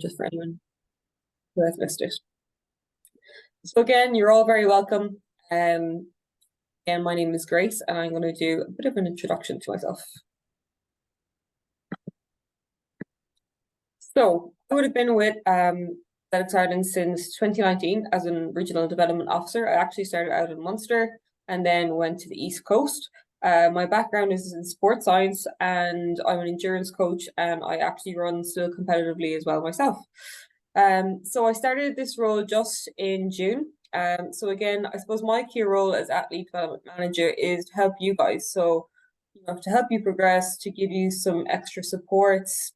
just for anyone who has missed it. So again, you're all very welcome. Again, my name is Grace, and I'm going to do a bit of an introduction to myself. So I would have been with Athletics Ireland since 2019 as an regional development officer. I actually started out in Munster and then went to the East Coast. My background is in sports science, and I'm an endurance coach, and I actually run still competitively as well myself. So I started this role just in June. So again, I suppose my key role as athlete development manager is to help you guys. So, to help you progress, to give you some extra supports,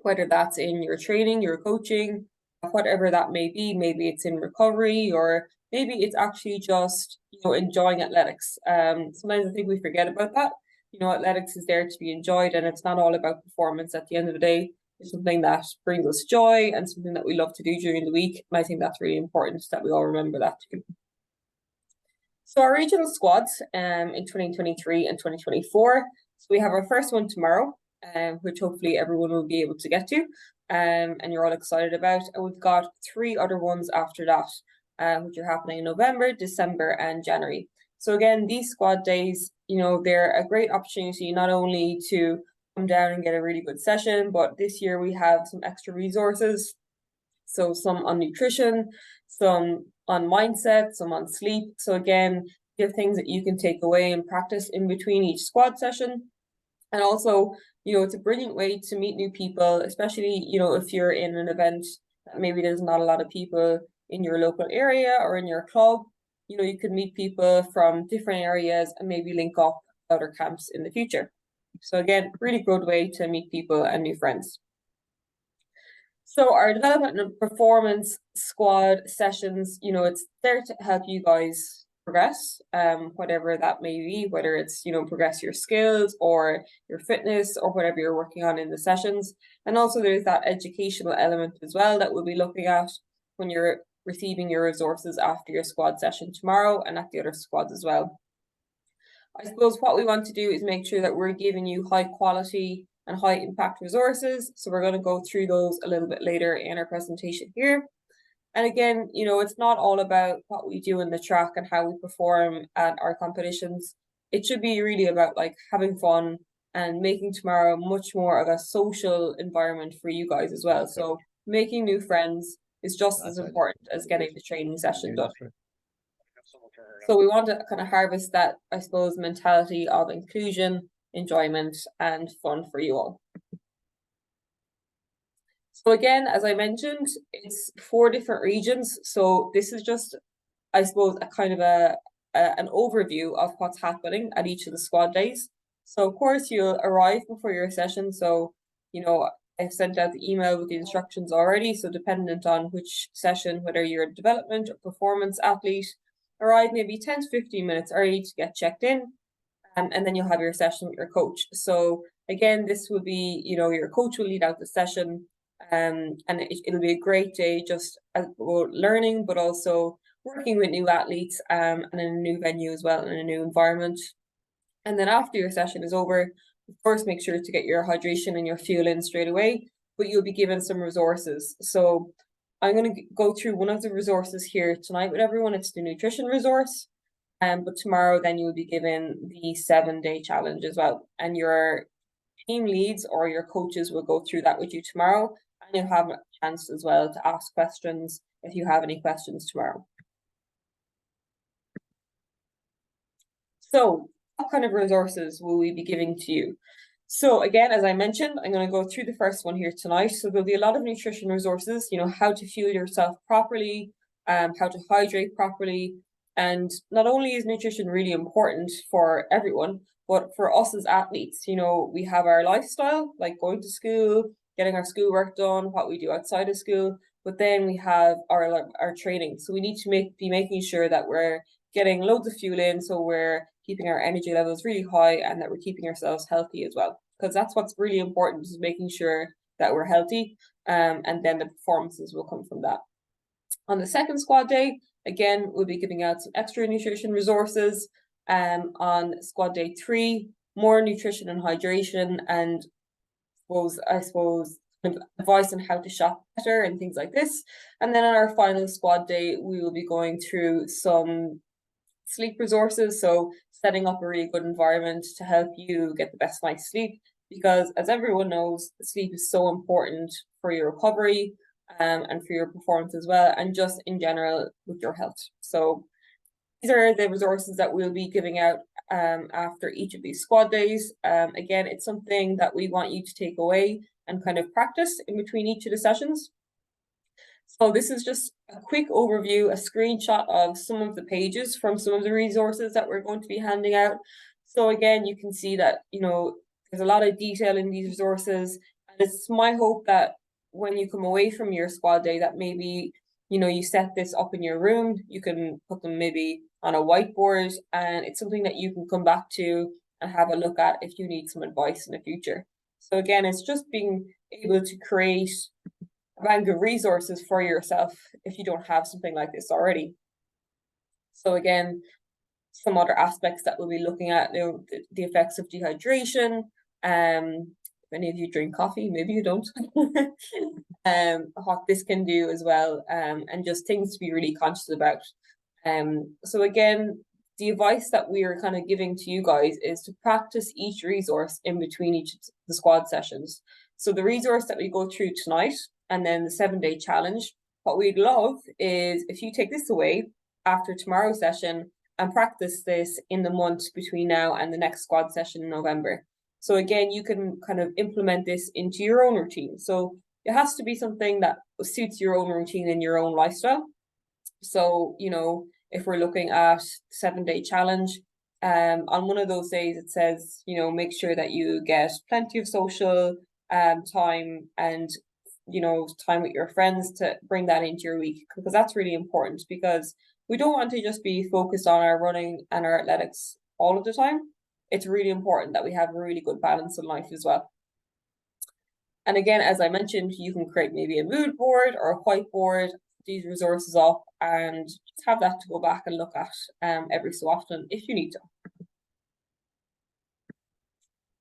whether that's in your training, your coaching, whatever that may be. Maybe it's in recovery, or maybe it's actually just, enjoying athletics. Sometimes I think we forget about that. Athletics is there to be enjoyed, and it's not all about performance at the end of the day. It's something that brings us joy and something that we love to do during the week. And I think that's really important that we all remember that too. So our regional squads in 2023 and 2024. So we have our first one tomorrow, which hopefully everyone will be able to get to, and you're all excited about. And we've got 3 other ones after that, which are happening in November, December, and January. So again, these squad days, they're a great opportunity not only to come down and get a really good session, but this year we have some extra resources. So some on nutrition, some on mindset, some on sleep. So again, you have things that you can take away and practice in between each squad session. And also, it's a brilliant way to meet new people, especially, if you're in an event that maybe there's not a lot of people in your local area or in your club. You could meet people from different areas and maybe link up other camps in the future. So again, really good way to meet people and new friends. So our development and performance squad sessions, it's there to help you guys progress, whatever that may be, whether it's, progress your skills or your fitness or whatever you're working on in the sessions. And also there's that educational element as well that we'll be looking at when you're receiving your resources after your squad session tomorrow and at the other squads as well. I suppose what we want to do is make sure that we're giving you high quality and high impact resources. So we're going to go through those a little bit later in our presentation here. And again, it's not all about what we do in the track and how we perform at our competitions. It should be really about having fun and making tomorrow much more of a social environment for you guys as well. So making new friends is just as important as getting the training session done. So we want to kind of harvest that, I suppose, mentality of inclusion, enjoyment, and fun for you all. So again, as I mentioned, it's 4 different regions. So this is just, I suppose, a kind of an overview of what's happening at each of the squad days. So of course you'll arrive before your session. So, I've sent out the email with the instructions already. So dependent on which session, whether you're a development or performance athlete, arrive maybe 10 to 15 minutes early to get checked in. And then you'll have your session with your coach. So again, this will be, your coach will lead out the session. And it'll be a great day just about learning, but also working with new athletes and in a new venue as well, in a new environment. And then after your session is over, of course, make sure to get your hydration and your fuel in straight away, but you'll be given some resources. So I'm going to go through one of the resources here tonight with everyone. It's the nutrition resource. But tomorrow then you'll be given the 7-day challenge as well. And your team leads or your coaches will go through that with you tomorrow. And you'll have a chance as well to ask questions if you have any questions tomorrow. So what kind of resources will we be giving to you? So again, as I mentioned, I'm going to go through the first one here tonight. So there'll be a lot of nutrition resources, how to fuel yourself properly, how to hydrate properly. And not only is nutrition really important for everyone, but for us as athletes, we have our lifestyle, like going to school, getting our schoolwork done, what we do outside of school, but then we have our training. So we need to be making sure that we're getting loads of fuel in, so we're keeping our energy levels really high and that we're keeping ourselves healthy as well. Because that's what's really important, is making sure that we're healthy, and then the performances will come from that. On the second squad day, again, we'll be giving out some extra nutrition resources. On squad day 3, more nutrition and hydration, and I suppose advice on how to shop better and things like this. And then on our final squad day, we will be going through some sleep resources. So setting up a really good environment to help you get the best night's sleep, because as everyone knows, sleep is so important for your recovery and for your performance as well, and just in general with your health. So these are the resources that we'll be giving out after each of these squad days. Again, it's something that we want you to take away and kind of practice in between each of the sessions. So this is just a quick overview, a screenshot of some of the pages from some of the resources that we're going to be handing out. So again, you can see that, there's a lot of detail in these resources. And it's my hope that when you come away from your squad day, that maybe, you set this up in your room, you can put them maybe on a whiteboard, and it's something that you can come back to and have a look at if you need some advice in the future. So again, it's just being able to create a bank of resources for yourself if you don't have something like this already. So again, some other aspects that we'll be looking at, the effects of dehydration. If any of you drink coffee, maybe you don't. What this can do as well, and just things to be really conscious about. So again, the advice that we are kind of giving to you guys is to practice each resource in between each of the squad sessions. So the resource that we go through tonight, and then the 7-day challenge, what we'd love is if you take this away after tomorrow's session and practice this in the month between now and the next squad session in November. So again, you can kind of implement this into your own routine. So it has to be something that suits your own routine and your own lifestyle. So, if we're looking at 7-day challenge, on one of those days it says, make sure that you get plenty of social time and time with your friends to bring that into your week, because that's really important, because we don't want to just be focused on our running and our athletics all of the time. It's really important that we have a really good balance in life as well. And again, as I mentioned, you can create maybe a mood board or a whiteboard, these resources up, and just have that to go back and look at every so often if you need to.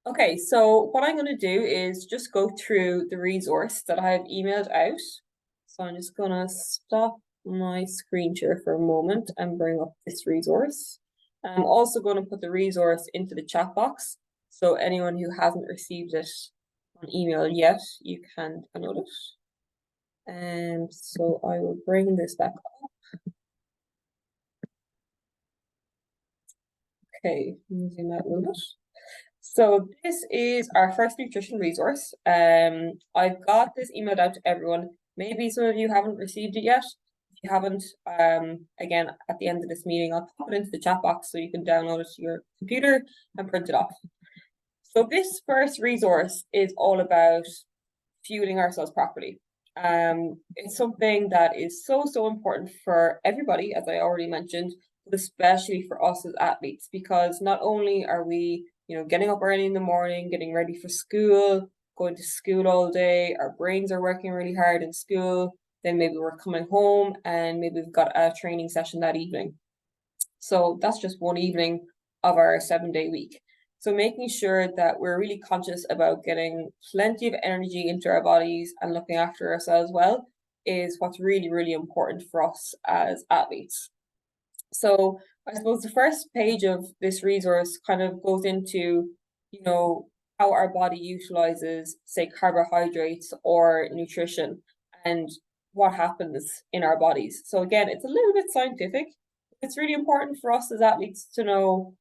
Okay, so what I'm going to do is just go through the resource that I've emailed out. So I'm just going to stop my screen share for a moment and bring up this resource. I'm also going to put the resource into the chat box, so anyone who hasn't received it on email yet, you can download it. And so I will bring this back up. Okay, zoom out a little bit. So this is our first nutrition resource. I've got this emailed out to everyone. Maybe some of you haven't received it yet. If you haven't, again, at the end of this meeting, I'll pop it into the chat box so you can download it to your computer and print it off. So this first resource is all about fueling ourselves properly. It's something that is so important for everybody, as I already mentioned, but especially for us as athletes, because not only are we, getting up early in the morning, getting ready for school, going to school all day, our brains are working really hard in school, then maybe we're coming home and maybe we've got a training session that evening. So that's just one evening of our 7-day week. So making sure that we're really conscious about getting plenty of energy into our bodies and looking after ourselves well is what's really important for us as athletes. So I suppose the first page of this resource kind of goes into, how our body utilizes, say, carbohydrates or nutrition and what happens in our bodies. So again, it's a little bit scientific. It's really important for us as athletes to know,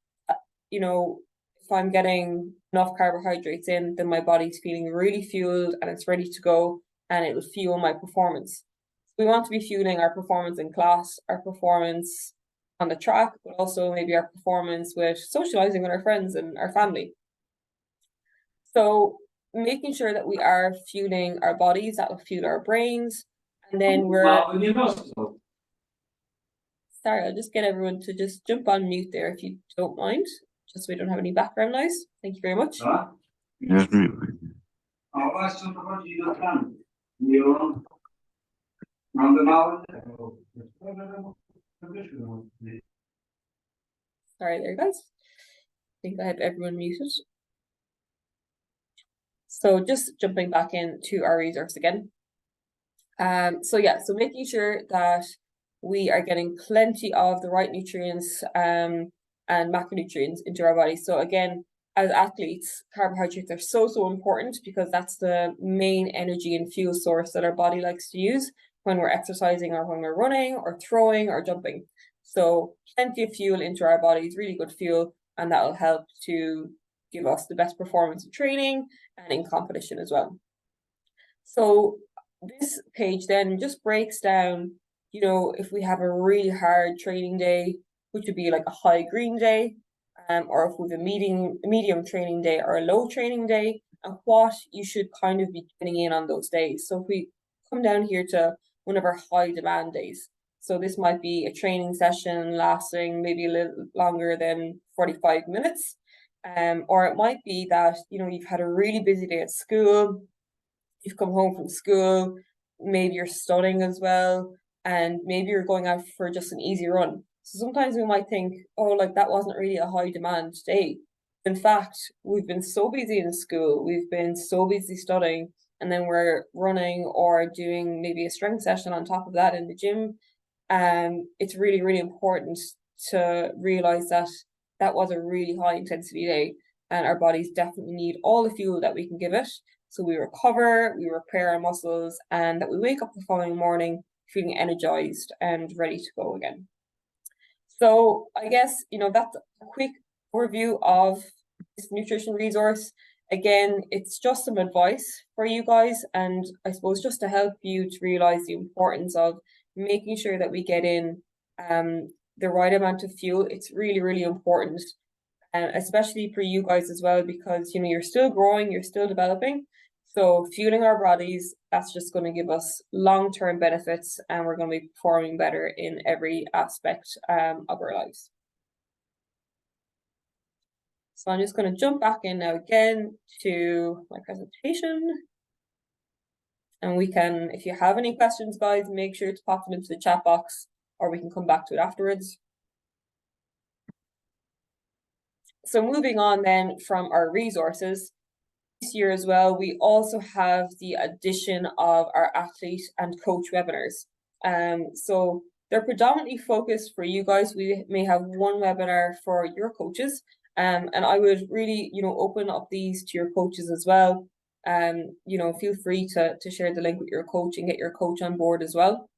if I'm getting enough carbohydrates in, then my body's feeling really fueled and it's ready to go, and it will fuel my performance. We want to be fueling our performance in class, our performance on the track, but also maybe our performance with socializing with our friends and our family. So making sure that we are fueling our bodies, that will fuel our brains, and then sorry, I'll just get everyone to just jump on mute there if you don't mind, just so we don't have any background noise. Thank you very much. Yes, Sorry there, guys. I think I have everyone muted. So just jumping back into our resource again. So yeah, so making sure that we are getting plenty of the right nutrients and macronutrients into our body. So again, as athletes, carbohydrates are so important because that's the main energy and fuel source that our body likes to use when we're exercising or when we're running or throwing or jumping. So plenty of fuel into our bodies, really good fuel, and that will help to give us the best performance in training and in competition as well. So this page then just breaks down, if we have a really hard training day, which would be like a high green day, or if we have a medium training day or a low training day, and what you should kind of be getting in on those days. So if we come down here to one of our high demand days, so this might be a training session lasting maybe a little longer than 45 minutes. Or it might be that, you've had a really busy day at school, you've come home from school, maybe you're studying as well, and maybe you're going out for just an easy run. So sometimes we might think, oh, like that wasn't really a high demand day. In fact, we've been so busy in school, we've been so busy studying, and then we're running or doing maybe a strength session on top of that in the gym. It's really important to realize that that was a really high intensity day, and our bodies definitely need all the fuel that we can give it. So we recover, we repair our muscles, and that we wake up the following morning feeling energized and ready to go again. So I guess, that's a quick overview of this nutrition resource. Again, it's just some advice for you guys, and I suppose just to help you to realize the importance of making sure that we get in the right amount of fuel. It's really important, and especially for you guys as well, because you're still growing, you're still developing. So fueling our bodies, that's just going to give us long-term benefits, and we're going to be performing better in every aspect of our lives. So I'm just going to jump back in now again to my presentation. And we can, if you have any questions, guys, make sure to pop them into the chat box, or we can come back to it afterwards. So moving on then from our resources, this year as well, we also have the addition of our athlete and coach webinars. So they're predominantly focused for you guys. We may have one webinar for your coaches, and I would really, open up these to your coaches as well. Feel free to share the link with your coach and get your coach on board as well.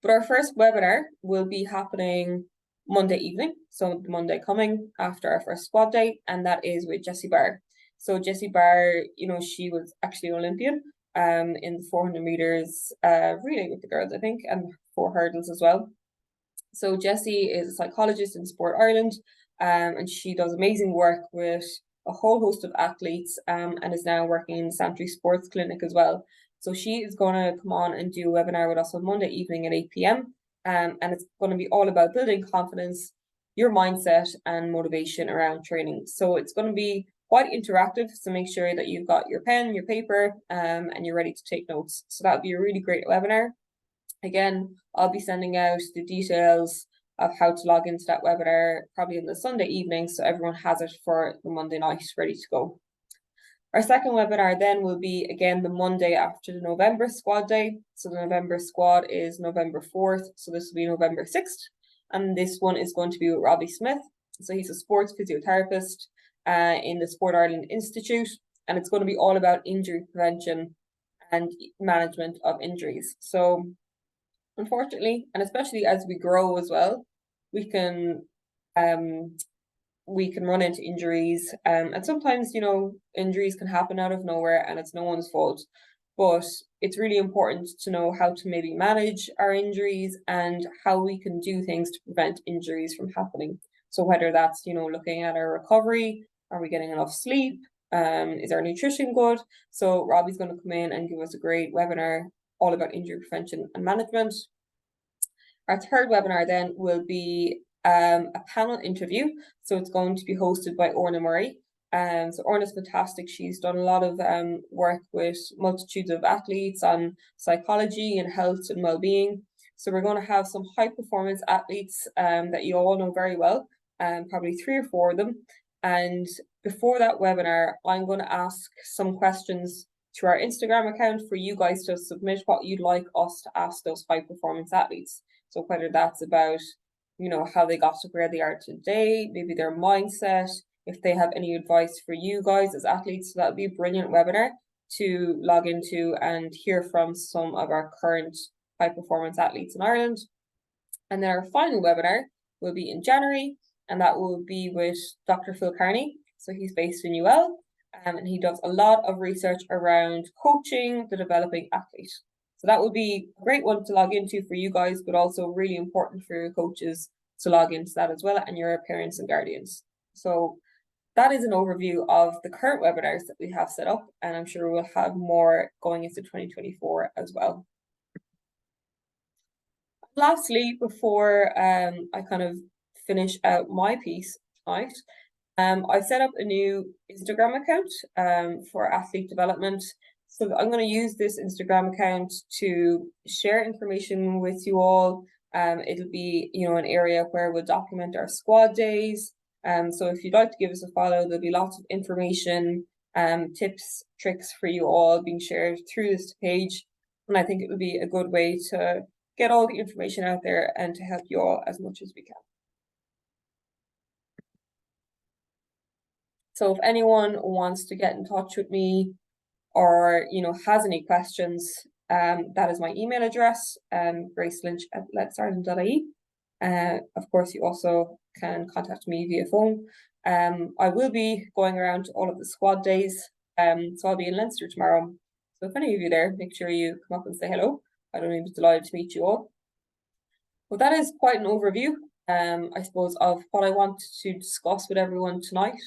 But our first webinar will be happening Monday evening, so the Monday coming after our first squad day, and that is with Jessie Barr. So Jessie Barr, she was actually an Olympian in the 400 meters relay with the girls, I think, and 4 hurdles as well. So Jessie is a psychologist in Sport Ireland, and she does amazing work with a whole host of athletes, and is now working in the Santry Sports Clinic as well. So she is going to come on and do a webinar with us on Monday evening at 8 p.m. And it's going to be all about building confidence, your mindset, and motivation around training. So it's going to be quite interactive, so make sure that you've got your pen, your paper, and you're ready to take notes. So that would be a really great webinar. Again, I'll be sending out the details of how to log into that webinar probably on the Sunday evening, so everyone has it for the Monday night ready to go. Our second webinar then will be again the Monday after the November squad day. So the November squad is November 4th, so this will be November 6th. And this one is going to be with Robbie Smith. So he's a sports physiotherapist in the Sport Ireland Institute, and it's going to be all about injury prevention and management of injuries. So unfortunately, and especially as we grow as well, we can run into injuries, and sometimes injuries can happen out of nowhere and it's no one's fault. But it's really important to know how to maybe manage our injuries and how we can do things to prevent injuries from happening. So whether that's looking at our recovery, are we getting enough sleep, is our nutrition good? So Robbie's going to come in and give us a great webinar all about injury prevention and management. Our third webinar then will be a panel interview. So it's going to be hosted by Orna Murray. So Orna's fantastic. She's done a lot of work with multitudes of athletes on psychology and health and well-being. So we're going to have some high performance athletes that you all know very well, probably 3 or 4 of them. And before that webinar, I'm going to ask some questions to our Instagram account for you guys to submit what you'd like us to ask those high performance athletes. So whether that's about, how they got to where they are today, maybe their mindset, if they have any advice for you guys as athletes. So that'll be a brilliant webinar to log into and hear from some of our current high performance athletes in Ireland. And then our final webinar will be in January, and that will be with Dr. Phil Carney. So he's based in UL, and he does a lot of research around coaching the developing athlete. So that will be a great one to log into for you guys, but also really important for your coaches to log into that as well, and your parents and guardians. So that is an overview of the current webinars that we have set up, and I'm sure we'll have more going into 2024 as well. Lastly, before I kind of finish out my piece tonight, I set up a new Instagram account for athlete development. So I'm going to use this Instagram account to share information with you all. It'll be, an area where we'll document our squad days. So if you'd like to give us a follow, there'll be lots of information, tips, tricks for you all being shared through this page. And I think it would be a good way to get all the information out there and to help you all as much as we can. So if anyone wants to get in touch with me or, has any questions, that is my email address, gracelynch@letsireland.ie. Of course, you also can contact me via phone. I will be going around to all of the squad days. So I'll be in Leinster tomorrow. So if any of you there, make sure you come up and say hello. I'd be delighted to meet you all. Well, that is quite an overview, I suppose, of what I want to discuss with everyone tonight.